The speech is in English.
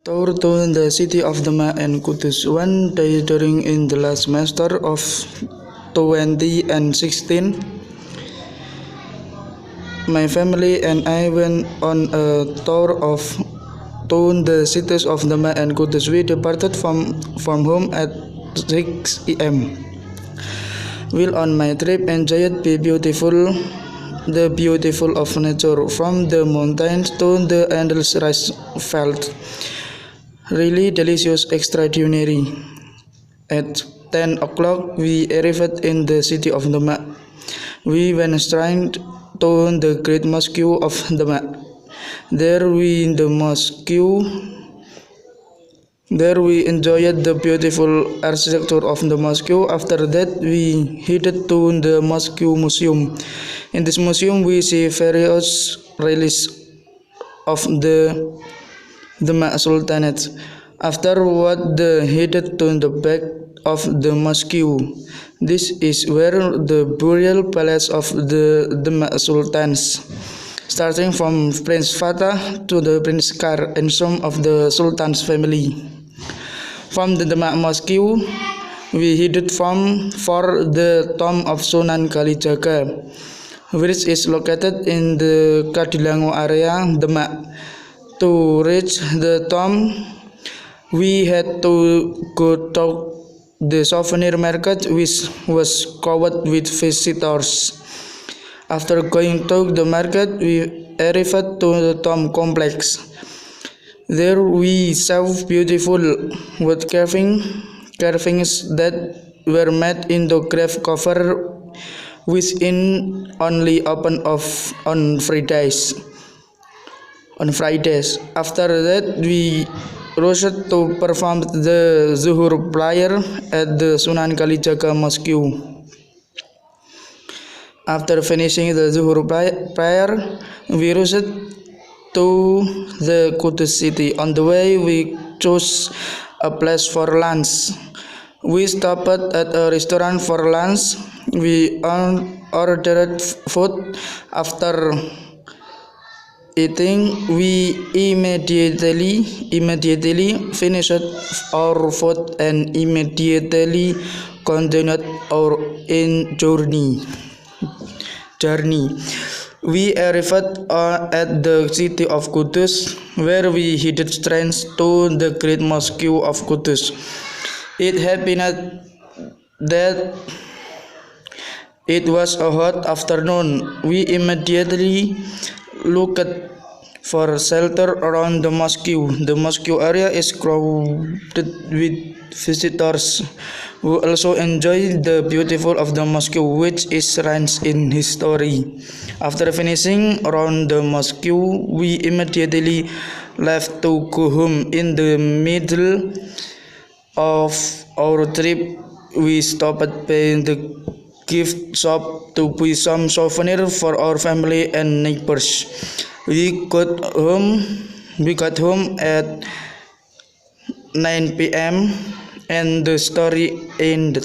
Tour to the city of Demak and Kudus. One day during in the last semester of 2016, my family and I went on a tour to the cities of Demak and Kudus. We departed from home at 6 a.m. While on my trip, enjoyed the beautiful of nature, from the mountains to the endless rice field. Really delicious, extraordinary. At 10 o'clock, we arrived in the city of Demak. We went straight to the great mosque of Demak. There we enjoyed the beautiful architecture of the mosque. After that, we headed to the mosque museum. In this museum, we see various relics of the Demak Sultanate. Afterward, headed to the back of the mosque. This is where the burial palace of the Demak Sultans, starting from Prince Fatah to the Prince Kar and some of the Sultan's family. From the Demak Mosque, we headed for the tomb of Sunan Kalijaga, which is located in the Kadilango area, Demak. To reach the tomb, we had to go to the souvenir market, which was covered with visitors. After going to the market, we arrived to the tomb complex. There we saw beautiful wood carvings that were made into grave cover, which in only open on Fridays. After that, we rushed to perform the Zuhur prayer at the Sunan Kalijaga Mosque. After finishing the Zuhur prayer, we rushed to the Kudus city. On the way, we chose a place for lunch. We stopped at a restaurant for lunch. We ordered food. After eating, we immediately finished our food and immediately continued our journey. We arrived at the city of Kudus, where we headed straight to the great mosque of Kudus. It happened that it was a hot afternoon. We immediately looked for shelter around the mosque. The mosque area is crowded with visitors who also enjoy the beautiful of the mosque, which is rich in history. After finishing around the mosque, we immediately left to go home. In the middle of our trip, we stopped by the gift shop to buy some souvenirs for our family and neighbors. We got home at 9 p.m. and the story ended.